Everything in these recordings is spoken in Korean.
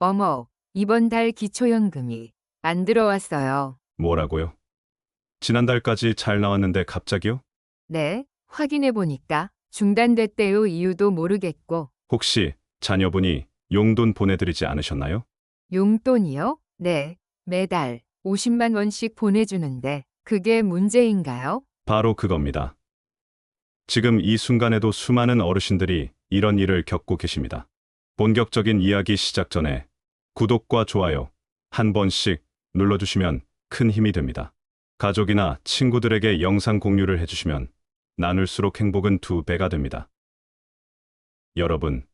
어머, 이번 달 기초연금이 안 들어왔어요. 뭐라고요? 지난달까지 잘 나왔는데 갑자기요? 네, 확인해 보니까 중단됐대요. 이유도 모르겠고. 혹시 자녀분이 용돈 보내드리지 않으셨나요? 용돈이요? 네, 매달 50만 원씩 보내주는데 그게 문제인가요? 바로 그겁니다. 지금 이 순간에도 수많은 어르신들이 이런 일을 겪고 계십니다. 본격적인 이야기 시작 전에 구독과 좋아요 한 번씩 눌러주시면 큰 힘이 됩니다. 가족이나 친구들에게 영상 공유를 해주시면 나눌수록 행복은 2배가 됩니다. 여러분,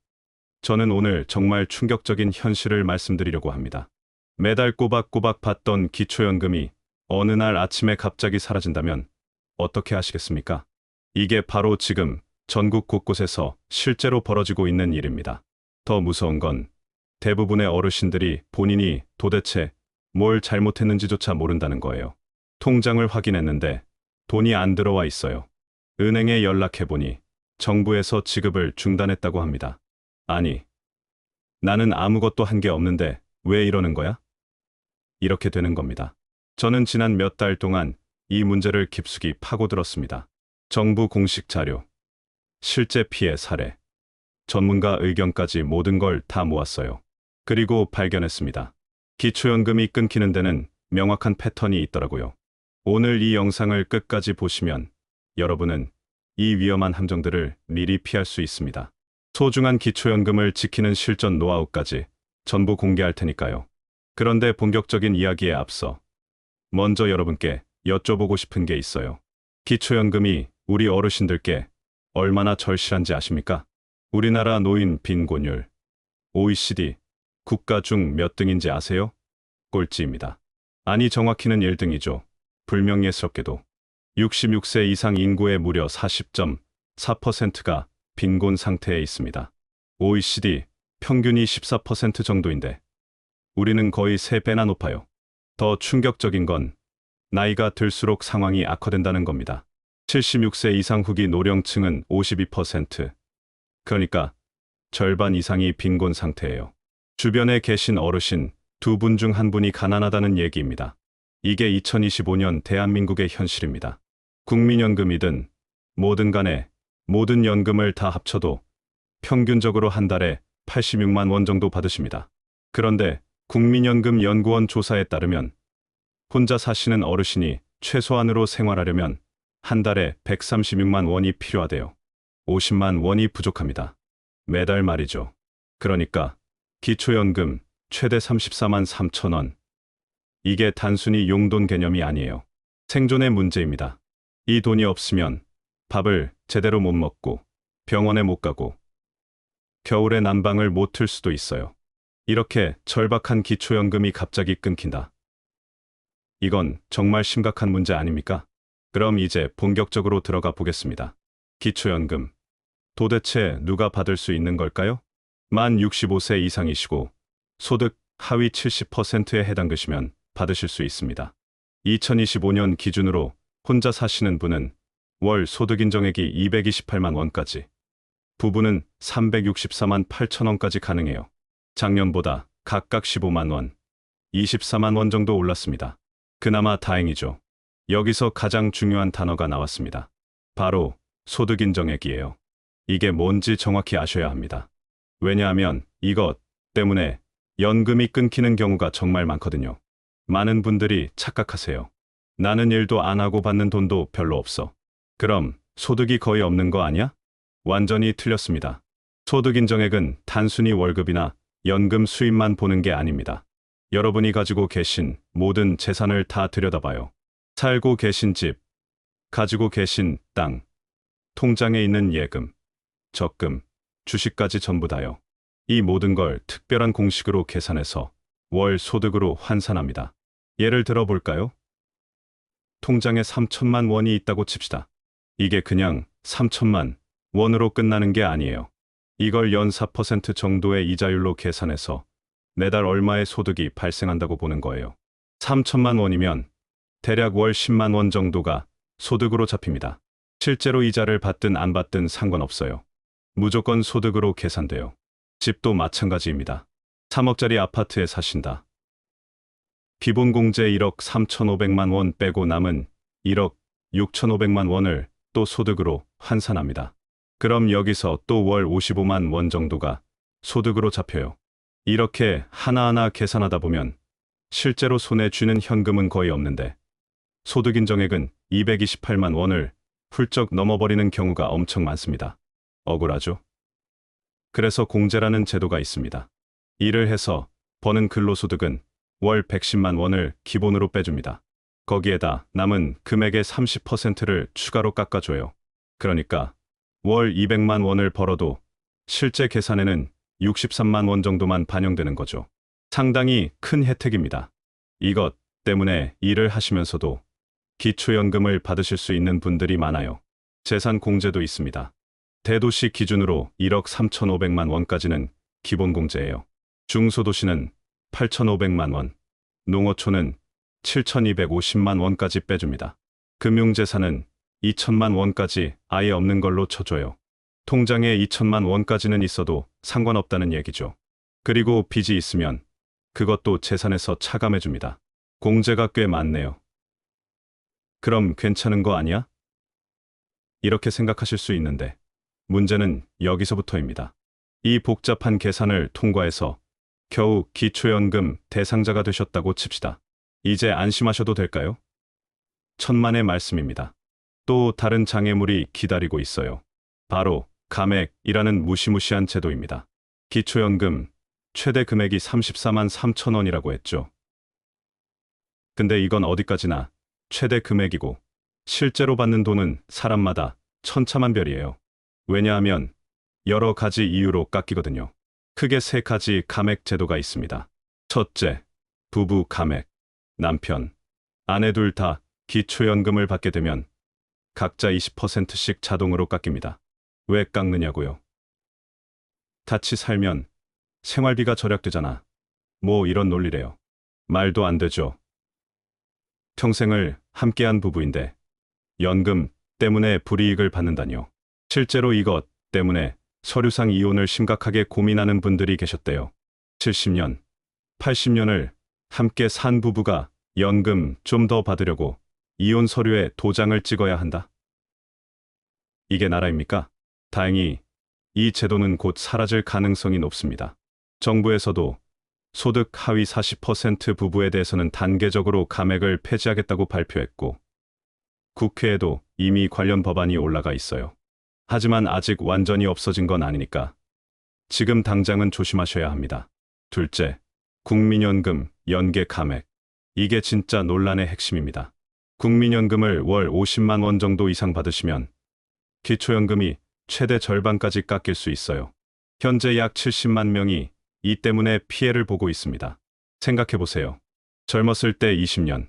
저는 오늘 정말 충격적인 현실을 말씀드리려고 합니다. 매달 꼬박꼬박 받던 기초연금이 어느 날 아침에 갑자기 사라진다면 어떻게 하시겠습니까? 이게 바로 지금 전국 곳곳에서 실제로 벌어지고 있는 일입니다. 더 무서운 건 대부분의 어르신들이 본인이 도대체 뭘 잘못했는지조차 모른다는 거예요. 통장을 확인했는데 돈이 안 들어와 있어요. 은행에 연락해보니 정부에서 지급을 중단했다고 합니다. 아니, 나는 아무것도 한 게 없는데 왜 이러는 거야? 이렇게 되는 겁니다. 저는 지난 몇 달 동안 이 문제를 깊숙이 파고들었습니다. 정부 공식 자료, 실제 피해 사례, 전문가 의견까지 모든 걸 다 모았어요. 그리고 발견했습니다. 기초연금이 끊기는 데는 명확한 패턴이 있더라고요. 오늘 이 영상을 끝까지 보시면 여러분은 이 위험한 함정들을 미리 피할 수 있습니다. 소중한 기초연금을 지키는 실전 노하우까지 전부 공개할 테니까요. 그런데 본격적인 이야기에 앞서 먼저 여러분께 여쭤보고 싶은 게 있어요. 기초연금이 우리 어르신들께 얼마나 절실한지 아십니까? 우리나라 노인 빈곤율, OECD 국가 중 몇 등인지 아세요? 꼴찌입니다. 아니 정확히는 1등이죠. 불명예스럽게도 66세 이상 인구의 무려 40.4%가 빈곤 상태에 있습니다. OECD 평균이 14% 정도인데 우리는 거의 3배나 높아요. 더 충격적인 건 나이가 들수록 상황이 악화된다는 겁니다. 76세 이상 후기 노령층은 52%, 그러니까 절반 이상이 빈곤 상태예요. 주변에 계신 어르신 2분 중 1분이 가난하다는 얘기입니다. 이게 2025년 대한민국의 현실입니다. 국민연금이든 뭐든 간에 모든 연금을 다 합쳐도 평균적으로 한 달에 86만 원 정도 받으십니다. 그런데 국민연금 연구원 조사에 따르면 혼자 사시는 어르신이 최소한으로 생활하려면 한 달에 136만 원이 필요하대요. 50만 원이 부족합니다. 매달 말이죠. 그러니까 기초연금 최대 34만 3천 원. 이게 단순히 용돈 개념이 아니에요. 생존의 문제입니다. 이 돈이 없으면 밥을 제대로 못 먹고 병원에 못 가고 겨울에 난방을 못 틀 수도 있어요. 이렇게 절박한 기초연금이 갑자기 끊긴다. 이건 정말 심각한 문제 아닙니까? 그럼 이제 본격적으로 들어가 보겠습니다. 기초연금. 도대체 누가 받을 수 있는 걸까요? 만 65세 이상이시고 소득 하위 70%에 해당되시면 받으실 수 있습니다. 2025년 기준으로 혼자 사시는 분은 월 소득 인정액이 228만 원까지, 부부는 364만 8천 원까지 가능해요. 작년보다 각각 15만 원, 24만 원 정도 올랐습니다. 그나마 다행이죠. 여기서 가장 중요한 단어가 나왔습니다. 바로 소득 인정액이에요. 이게 뭔지 정확히 아셔야 합니다. 왜냐하면 이것 때문에 연금이 끊기는 경우가 정말 많거든요. 많은 분들이 착각하세요. 나는 일도 안 하고 받는 돈도 별로 없어. 그럼 소득이 거의 없는 거 아니야? 완전히 틀렸습니다. 소득 인정액은 단순히 월급이나 연금 수입만 보는 게 아닙니다. 여러분이 가지고 계신 모든 재산을 다 들여다봐요. 살고 계신 집, 가지고 계신 땅, 통장에 있는 예금, 적금, 주식까지 전부 다요. 이 모든 걸 특별한 공식으로 계산해서 월 소득으로 환산합니다. 예를 들어 볼까요? 통장에 3천만 원이 있다고 칩시다. 이게 그냥 3천만 원으로 끝나는 게 아니에요. 이걸 연 4% 정도의 이자율로 계산해서 매달 얼마의 소득이 발생한다고 보는 거예요. 3천만 원이면 대략 월 10만 원 정도가 소득으로 잡힙니다. 실제로 이자를 받든 안 받든 상관없어요. 무조건 소득으로 계산돼요. 집도 마찬가지입니다. 3억짜리 아파트에 사신다. 기본공제 1억 3,500만 원 빼고 남은 1억 6,500만 원을 또 소득으로 환산합니다. 그럼 여기서 또 월 55만 원 정도가 소득으로 잡혀요. 이렇게 하나하나 계산하다 보면 실제로 손에 쥐는 현금은 거의 없는데 소득 인정액은 228만 원을 훌쩍 넘어버리는 경우가 엄청 많습니다. 억울하죠? 그래서 공제라는 제도가 있습니다. 일을 해서 버는 근로소득은 월 110만 원을 기본으로 빼줍니다. 거기에다 남은 금액의 30%를 추가로 깎아줘요. 그러니까 월 200만 원을 벌어도 실제 계산에는 63만 원 정도만 반영되는 거죠. 상당히 큰 혜택입니다. 이것 때문에 일을 하시면서도 기초연금을 받으실 수 있는 분들이 많아요. 재산 공제도 있습니다. 대도시 기준으로 1억 3,500만 원까지는 기본공제예요. 중소도시는 8,500만 원, 농어촌은 7,250만 원까지 빼줍니다. 금융재산은 2천만 원까지 아예 없는 걸로 쳐줘요. 통장에 2천만 원까지는 있어도 상관없다는 얘기죠. 그리고 빚이 있으면 그것도 재산에서 차감해줍니다. 공제가 꽤 많네요. 그럼 괜찮은 거 아니야? 이렇게 생각하실 수 있는데 문제는 여기서부터입니다. 이 복잡한 계산을 통과해서 겨우 기초연금 대상자가 되셨다고 칩시다. 이제 안심하셔도 될까요? 천만의 말씀입니다. 또 다른 장애물이 기다리고 있어요. 바로 감액이라는 무시무시한 제도입니다. 기초연금 최대 금액이 34만 3천 원이라고 했죠. 근데 이건 어디까지나 최대 금액이고 실제로 받는 돈은 사람마다 천차만별이에요. 왜냐하면 여러 가지 이유로 깎이거든요. 크게 세 가지 감액 제도가 있습니다. 첫째, 부부 감액. 남편, 아내 둘 다 기초연금을 받게 되면 각자 20%씩 자동으로 깎입니다. 왜 깎느냐고요? 같이 살면 생활비가 절약되잖아. 뭐 이런 논리래요. 말도 안 되죠. 평생을 함께한 부부인데 연금 때문에 불이익을 받는다뇨. 실제로 이것 때문에 서류상 이혼을 심각하게 고민하는 분들이 계셨대요. 70년, 80년을 함께 산 부부가 연금 좀 더 받으려고 이혼 서류에 도장을 찍어야 한다? 이게 나라입니까? 다행히 이 제도는 곧 사라질 가능성이 높습니다. 정부에서도 소득 하위 40% 부부에 대해서는 단계적으로 감액을 폐지하겠다고 발표했고 국회에도 이미 관련 법안이 올라가 있어요. 하지만 아직 완전히 없어진 건 아니니까 지금 당장은 조심하셔야 합니다. 둘째, 국민연금 연계 감액. 이게 진짜 논란의 핵심입니다. 국민연금을 월 50만 원 정도 이상 받으시면 기초연금이 최대 절반까지 깎일 수 있어요. 현재 약 70만 명이 이 때문에 피해를 보고 있습니다. 생각해보세요. 젊었을 때 20년,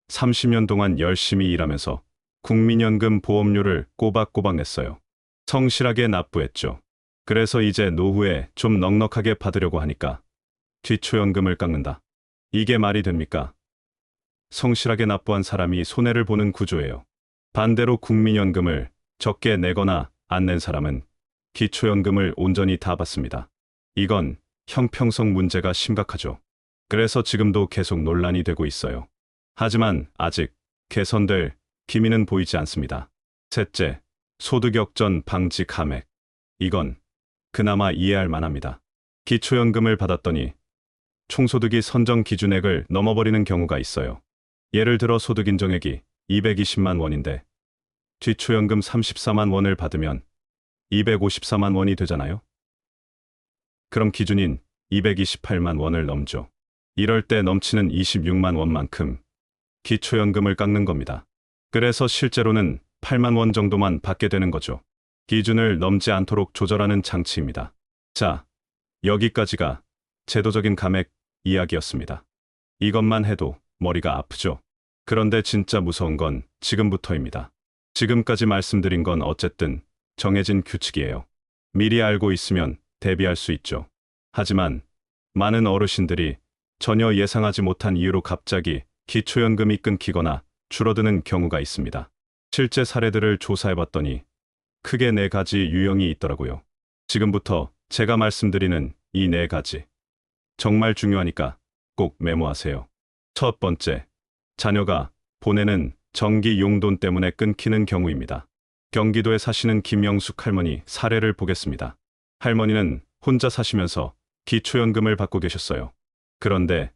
30년 동안 열심히 일하면서 국민연금 보험료를 꼬박꼬박 냈어요. 성실하게 납부했죠. 그래서 이제 노후에 좀 넉넉하게 받으려고 하니까 기초연금을 깎는다. 이게 말이 됩니까? 성실하게 납부한 사람이 손해를 보는 구조예요. 반대로 국민연금을 적게 내거나 안 낸 사람은 기초연금을 온전히 다 받습니다. 이건 형평성 문제가 심각하죠. 그래서 지금도 계속 논란이 되고 있어요. 하지만 아직 개선될 기미는 보이지 않습니다. 셋째, 소득역전 방지 감액. 이건 그나마 이해할 만합니다. 기초연금을 받았더니 총소득이 선정 기준액을 넘어버리는 경우가 있어요. 예를 들어 소득 인정액이 220만 원인데 기초연금 34만 원을 받으면 254만 원이 되잖아요. 그럼 기준인 228만 원을 넘죠. 이럴 때 넘치는 26만 원만큼 기초연금을 깎는 겁니다. 그래서 실제로는 8만 원 정도만 받게 되는 거죠. 기준을 넘지 않도록 조절하는 장치입니다. 자, 여기까지가 제도적인 감액 이야기였습니다. 이것만 해도 머리가 아프죠. 그런데 진짜 무서운 건 지금부터입니다. 지금까지 말씀드린 건 어쨌든 정해진 규칙이에요. 미리 알고 있으면 대비할 수 있죠. 하지만 많은 어르신들이 전혀 예상하지 못한 이유로 갑자기 기초연금이 끊기거나 줄어드는 경우가 있습니다. 실제 사례들을 조사해봤더니 크게 네 가지 유형이 있더라고요. 지금부터 제가 말씀드리는 이 네 가지. 정말 중요하니까 꼭 메모하세요. 첫 번째, 자녀가 보내는 전기 용돈 때문에 끊기는 경우입니다. 경기도에 사시는 김영숙 할머니 사례를 보겠습니다. 할머니는 혼자 사시면서 기초연금을 받고 계셨어요. 그런데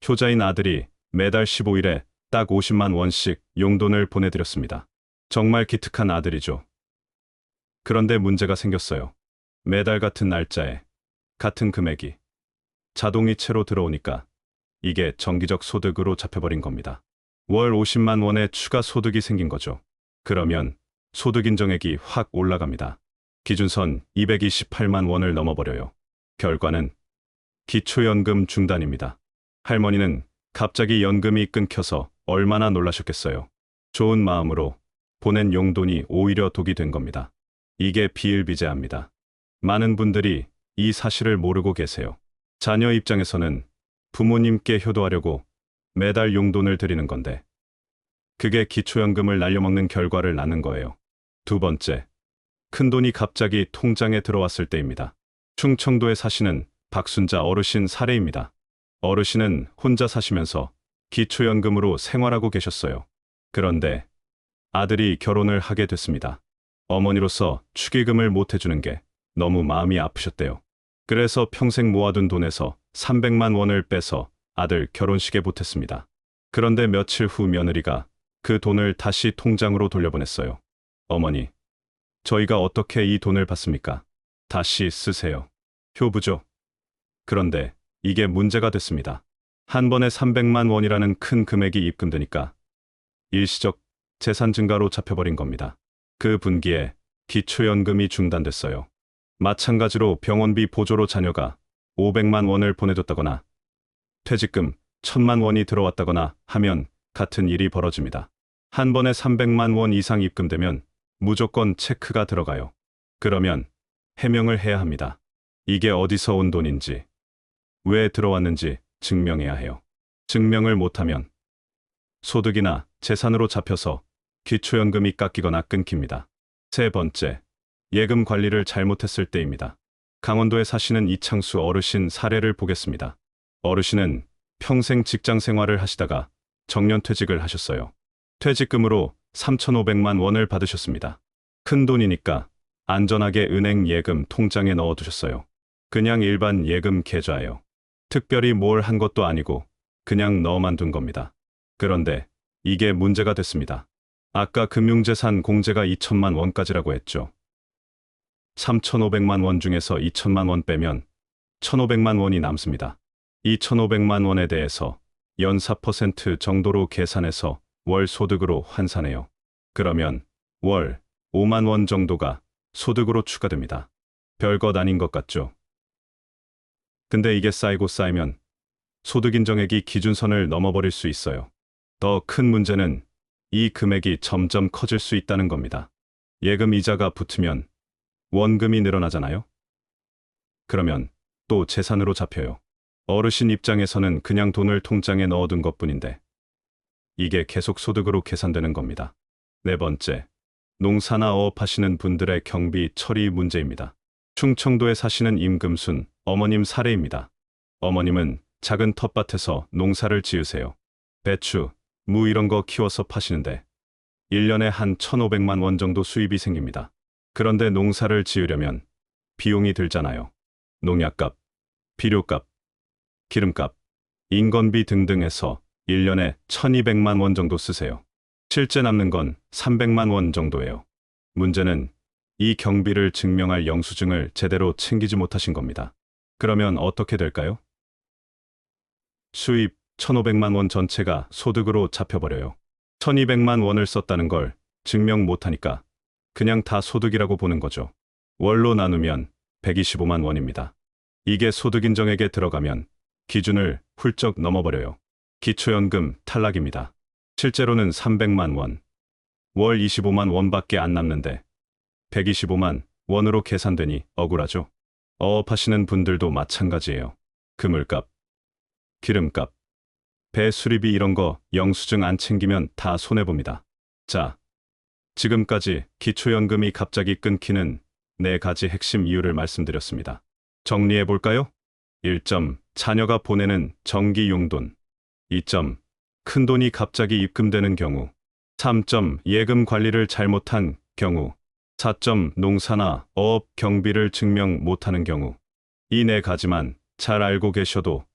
효자인 아들이 매달 15일에 딱 50만 원씩 용돈을 보내드렸습니다. 정말 기특한 아들이죠. 그런데 문제가 생겼어요. 매달 같은 날짜에 같은 금액이 자동이체로 들어오니까 이게 정기적 소득으로 잡혀버린 겁니다. 월 50만 원의 추가 소득이 생긴 거죠. 그러면 소득 인정액이 확 올라갑니다. 기준선 228만 원을 넘어버려요. 결과는 기초연금 중단입니다. 할머니는 갑자기 연금이 끊겨서 얼마나 놀라셨겠어요. 좋은 마음으로 보낸 용돈이 오히려 독이 된 겁니다. 이게 비일비재합니다. 많은 분들이 이 사실을 모르고 계세요. 자녀 입장에서는 부모님께 효도하려고 매달 용돈을 드리는 건데 그게 기초연금을 날려먹는 결과를 낳는 거예요. 두 번째, 큰돈이 갑자기 통장에 들어왔을 때입니다. 충청도에 사시는 박순자 어르신 사례입니다. 어르신은 혼자 사시면서 기초연금으로 생활하고 계셨어요. 그런데 아들이 결혼을 하게 됐습니다. 어머니로서 축의금을 못 해주는 게 너무 마음이 아프셨대요. 그래서 평생 모아둔 돈에서 300만 원을 빼서 아들 결혼식에 보탰습니다. 그런데 며칠 후 며느리가 그 돈을 다시 통장으로 돌려보냈어요. 어머니, 저희가 어떻게 이 돈을 받습니까? 다시 쓰세요. 효부죠. 그런데 이게 문제가 됐습니다. 한 번에 300만 원이라는 큰 금액이 입금되니까 일시적 재산 증가로 잡혀버린 겁니다. 그 분기에 기초연금이 중단됐어요. 마찬가지로 병원비 보조로 자녀가 500만 원을 보내줬다거나 퇴직금 1000만 원이 들어왔다거나 하면 같은 일이 벌어집니다. 한 번에 300만 원 이상 입금되면 무조건 체크가 들어가요. 그러면 해명을 해야 합니다. 이게 어디서 온 돈인지, 왜 들어왔는지 증명해야 해요. 증명을 못하면 소득이나 재산으로 잡혀서 기초연금이 깎이거나 끊깁니다. 세 번째, 예금 관리를 잘못했을 때입니다. 강원도에 사시는 이창수 어르신 사례를 보겠습니다. 어르신은 평생 직장 생활을 하시다가 정년퇴직을 하셨어요. 퇴직금으로 3,500만 원을 받으셨습니다. 큰 돈이니까 안전하게 은행 예금 통장에 넣어두셨어요. 그냥 일반 예금 계좌예요. 특별히 뭘 한 것도 아니고 그냥 넣어만 둔 겁니다. 그런데 이게 문제가 됐습니다. 아까 금융재산 공제가 2천만 원까지라고 했죠. 3,500만 원 중에서 2천만 원 빼면 1,500만 원이 남습니다. 이 1,500만 원에 대해서 연 4% 정도로 계산해서 월 소득으로 환산해요. 그러면 월 5만 원 정도가 소득으로 추가됩니다. 별것 아닌 것 같죠? 근데 이게 쌓이고 쌓이면 소득 인정액이 기준선을 넘어버릴 수 있어요. 더 큰 문제는 이 금액이 점점 커질 수 있다는 겁니다. 예금 이자가 붙으면 원금이 늘어나잖아요? 그러면 또 재산으로 잡혀요. 어르신 입장에서는 그냥 돈을 통장에 넣어둔 것뿐인데 이게 계속 소득으로 계산되는 겁니다. 네 번째, 농사나 어업하시는 분들의 경비 처리 문제입니다. 충청도에 사시는 임금순 어머님 사례입니다. 어머님은 작은 텃밭에서 농사를 지으세요. 배추, 무 이런 거 키워서 파시는데 1년에 한 1,500만 원 정도 수입이 생깁니다. 그런데 농사를 지으려면 비용이 들잖아요. 농약값, 비료값, 기름값, 인건비 등등 해서 1년에 1,200만 원 정도 쓰세요. 실제 남는 건 300만 원 정도예요. 문제는 이 경비를 증명할 영수증을 제대로 챙기지 못하신 겁니다. 그러면 어떻게 될까요? 수입 1,500만 원 전체가 소득으로 잡혀버려요. 1,200만 원을 썼다는 걸 증명 못하니까 그냥 다 소득이라고 보는 거죠. 월로 나누면 125만 원입니다. 이게 소득 인정액에 들어가면 기준을 훌쩍 넘어버려요. 기초연금 탈락입니다. 실제로는 300만 원, 월 25만 원밖에 안 남는데 125만 원으로 계산되니 억울하죠. 어업하시는 분들도 마찬가지예요. 그물값, 기름값, 배 수리비 이런 거 영수증 안 챙기면 다 손해봅니다. 자, 지금까지 기초연금이 갑자기 끊기는 4가지 핵심 이유를 말씀드렸습니다. 정리해 볼까요? 1점, 자녀가 보내는 정기 용돈. 2점. 큰돈이 갑자기 입금되는 경우. 3점. 예금 관리를 잘못한 경우. 4점. 농사나 어업 경비를 증명 못하는 경우. 이 네 가지만 잘 알고 계셔도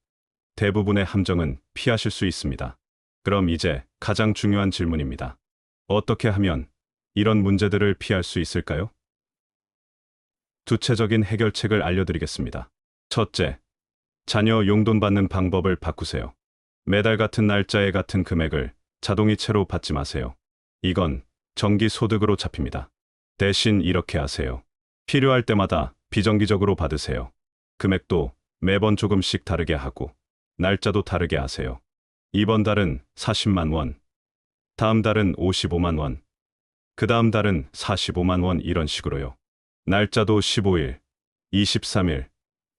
대부분의 함정은 피하실 수 있습니다. 그럼 이제 가장 중요한 질문입니다. 어떻게 하면 이런 문제들을 피할 수 있을까요? 구체적인 해결책을 알려드리겠습니다. 첫째, 자녀 용돈 받는 방법을 바꾸세요. 매달 같은 날짜에 같은 금액을 자동이체로 받지 마세요. 이건 정기소득으로 잡힙니다. 대신 이렇게 하세요. 필요할 때마다 비정기적으로 받으세요. 금액도 매번 조금씩 다르게 하고 날짜도 다르게 하세요. 이번 달은 40만 원, 다음 달은 55만 원, 그 다음 달은 45만 원 이런 식으로요. 날짜도 15일, 23일,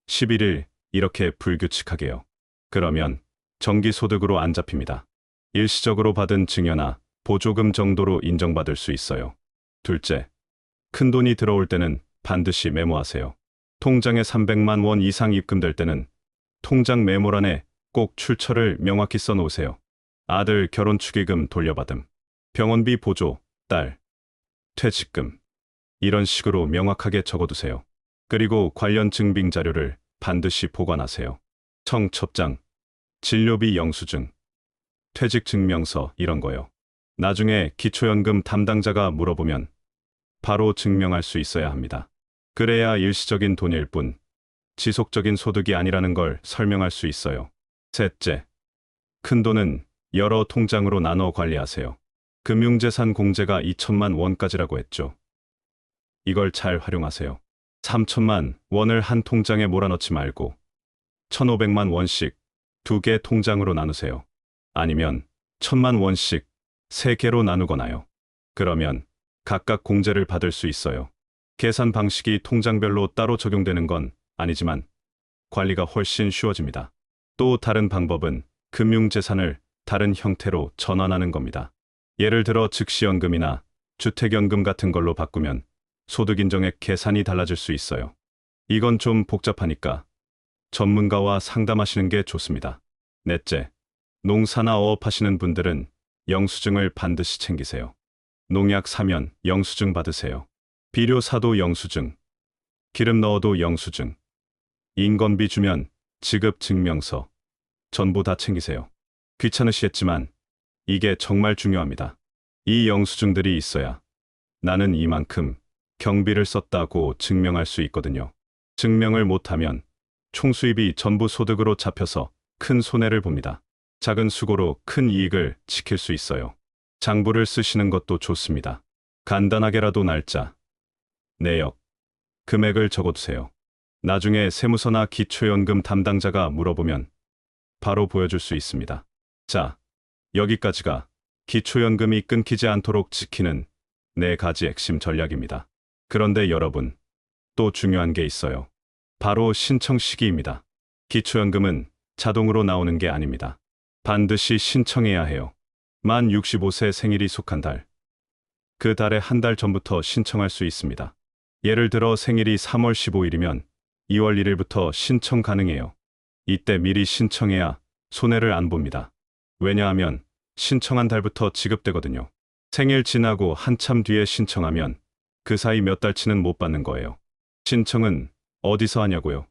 11일 이렇게 불규칙하게요. 그러면 정기소득으로 안 잡힙니다. 일시적으로 받은 증여나 보조금 정도로 인정받을 수 있어요. 둘째, 큰돈이 들어올 때는 반드시 메모하세요. 통장에 300만 원 이상 입금될 때는 통장 메모란에 꼭 출처를 명확히 써놓으세요. 아들 결혼 축의금 돌려받음, 병원비 보조, 딸 퇴직금 이런 식으로 명확하게 적어두세요. 그리고 관련 증빙 자료를 반드시 보관하세요. 청첩장, 진료비 영수증, 퇴직증명서 이런 거요. 나중에 기초연금 담당자가 물어보면 바로 증명할 수 있어야 합니다. 그래야 일시적인 돈일 뿐 지속적인 소득이 아니라는 걸 설명할 수 있어요. 셋째, 큰돈은 여러 통장으로 나눠 관리하세요. 금융재산 공제가 2천만 원까지라고 했죠. 이걸 잘 활용하세요. 3천만 원을 한 통장에 몰아넣지 말고 1,500만 원씩 2개 통장으로 나누세요. 아니면 1,000만 원씩 3개로 나누거나요. 그러면 각각 공제를 받을 수 있어요. 계산 방식이 통장별로 따로 적용되는 건 아니지만 관리가 훨씬 쉬워집니다. 또 다른 방법은 금융재산을 다른 형태로 전환하는 겁니다. 예를 들어 즉시연금이나 주택연금 같은 걸로 바꾸면 소득인정액 계산이 달라질 수 있어요. 이건 좀 복잡하니까 전문가와 상담하시는 게 좋습니다. 넷째, 농사나 어업하시는 분들은 영수증을 반드시 챙기세요. 농약 사면 영수증 받으세요. 비료 사도 영수증, 기름 넣어도 영수증, 인건비 주면 지급 증명서 전부 다 챙기세요. 귀찮으시겠지만 이게 정말 중요합니다. 이 영수증들이 있어야 나는 이만큼 경비를 썼다고 증명할 수 있거든요. 증명을 못하면 총수입이 전부 소득으로 잡혀서 큰 손해를 봅니다. 작은 수고로 큰 이익을 지킬 수 있어요. 장부를 쓰시는 것도 좋습니다. 간단하게라도 날짜, 내역, 금액을 적어두세요. 나중에 세무서나 기초연금 담당자가 물어보면 바로 보여줄 수 있습니다. 자, 여기까지가 기초연금이 끊기지 않도록 지키는 4가지 핵심 전략입니다. 그런데 여러분, 또 중요한 게 있어요. 바로 신청 시기입니다. 기초연금은 자동으로 나오는 게 아닙니다. 반드시 신청해야 해요. 만 65세 생일이 속한 달, 그 달의 한 달 전부터 신청할 수 있습니다. 예를 들어 생일이 3월 15일이면 2월 1일부터 신청 가능해요. 이때 미리 신청해야 손해를 안 봅니다. 왜냐하면 신청한 달부터 지급되거든요. 생일 지나고 한참 뒤에 신청하면 그 사이 몇 달치는 못 받는 거예요. 신청은 어디서 하냐고요?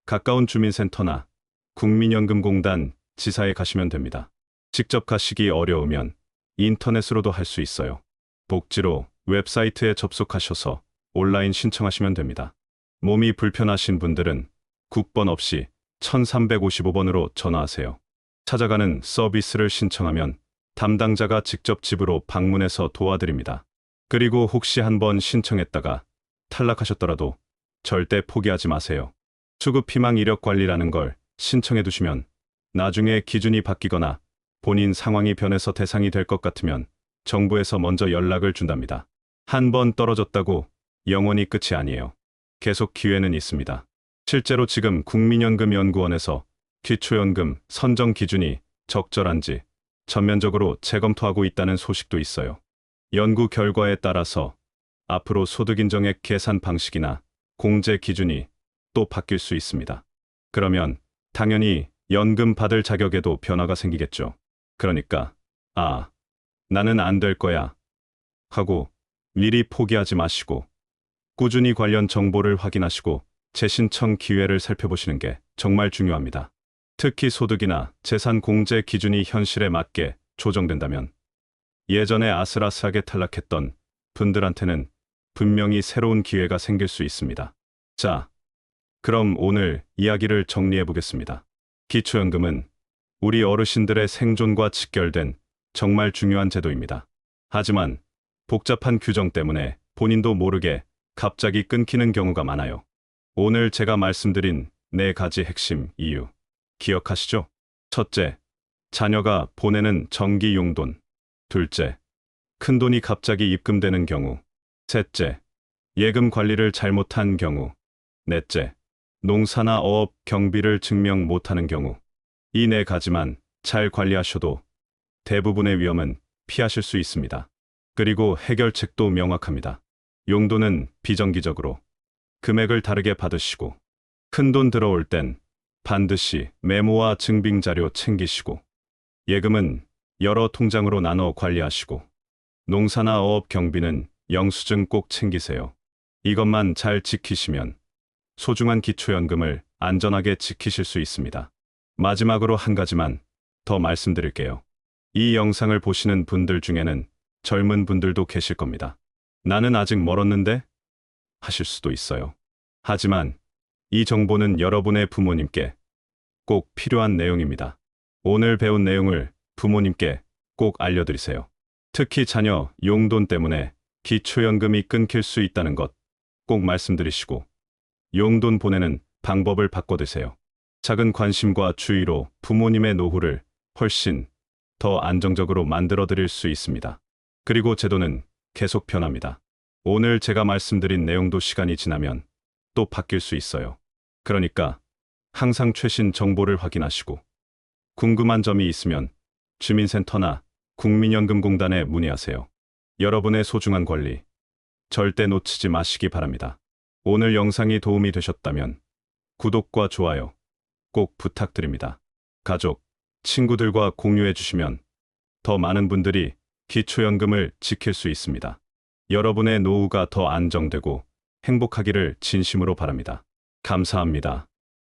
가까운 주민센터나 국민연금공단 지사에 가시면 됩니다. 직접 가시기 어려우면 인터넷으로도 할 수 있어요. 복지로 웹사이트에 접속하셔서 온라인 신청하시면 됩니다. 몸이 불편하신 분들은 국번 없이 1355번으로 전화하세요. 찾아가는 서비스를 신청하면 담당자가 직접 집으로 방문해서 도와드립니다. 그리고 혹시 한번 신청했다가 탈락하셨더라도 절대 포기하지 마세요. 수급 희망 이력 관리라는 걸 신청해 두시면 나중에 기준이 바뀌거나 본인 상황이 변해서 대상이 될 것 같으면 정부에서 먼저 연락을 준답니다. 한 번 떨어졌다고 영원히 끝이 아니에요. 계속 기회는 있습니다. 실제로 지금 국민연금연구원에서 기초연금 선정 기준이 적절한지 전면적으로 재검토하고 있다는 소식도 있어요. 연구 결과에 따라서 앞으로 소득인정액 계산 방식이나 공제 기준이 또 바뀔 수 있습니다. 그러면 당연히 연금 받을 자격에도 변화가 생기겠죠. 그러니까, 나는 안 될 거야 하고 미리 포기하지 마시고 꾸준히 관련 정보를 확인하시고 재신청 기회를 살펴보시는 게 정말 중요합니다. 특히 소득이나 재산 공제 기준이 현실에 맞게 조정된다면 예전에 아슬아슬하게 탈락했던 분들한테는 분명히 새로운 기회가 생길 수 있습니다. 자, 그럼 오늘 이야기를 정리해 보겠습니다. 기초연금은 우리 어르신들의 생존과 직결된 정말 중요한 제도입니다. 하지만 복잡한 규정 때문에 본인도 모르게 갑자기 끊기는 경우가 많아요. 오늘 제가 말씀드린 4가지 핵심 이유 기억하시죠? 첫째, 자녀가 보내는 정기 용돈. 둘째, 큰돈이 갑자기 입금되는 경우. 셋째, 예금 관리를 잘못한 경우. 넷째, 농사나 어업 경비를 증명 못하는 경우. 이 4가지만 잘 관리하셔도 대부분의 위험은 피하실 수 있습니다. 그리고 해결책도 명확합니다. 용돈은 비정기적으로 금액을 다르게 받으시고 큰돈 들어올 땐 반드시 메모와 증빙 자료 챙기시고 예금은 여러 통장으로 나눠 관리하시고 농사나 어업 경비는 영수증 꼭 챙기세요. 이것만 잘 지키시면 소중한 기초연금을 안전하게 지키실 수 있습니다. 마지막으로 한 가지만 더 말씀드릴게요. 이 영상을 보시는 분들 중에는 젊은 분들도 계실 겁니다. 나는 아직 멀었는데? 하실 수도 있어요. 하지만 이 정보는 여러분의 부모님께 꼭 필요한 내용입니다. 오늘 배운 내용을 부모님께 꼭 알려드리세요. 특히 자녀 용돈 때문에 기초연금이 끊길 수 있다는 것 꼭 말씀드리시고 용돈 보내는 방법을 바꿔드세요. 작은 관심과 주의로 부모님의 노후를 훨씬 더 안정적으로 만들어 드릴 수 있습니다. 그리고 제도는 계속 변합니다. 오늘 제가 말씀드린 내용도 시간이 지나면 또 바뀔 수 있어요. 그러니까 항상 최신 정보를 확인하시고 궁금한 점이 있으면 주민센터나 국민연금공단에 문의하세요. 여러분의 소중한 권리 절대 놓치지 마시기 바랍니다. 오늘 영상이 도움이 되셨다면 구독과 좋아요 꼭 부탁드립니다. 가족, 친구들과 공유해 주시면 더 많은 분들이 기초연금을 지킬 수 있습니다. 여러분의 노후가 더 안정되고 행복하기를 진심으로 바랍니다. 감사합니다.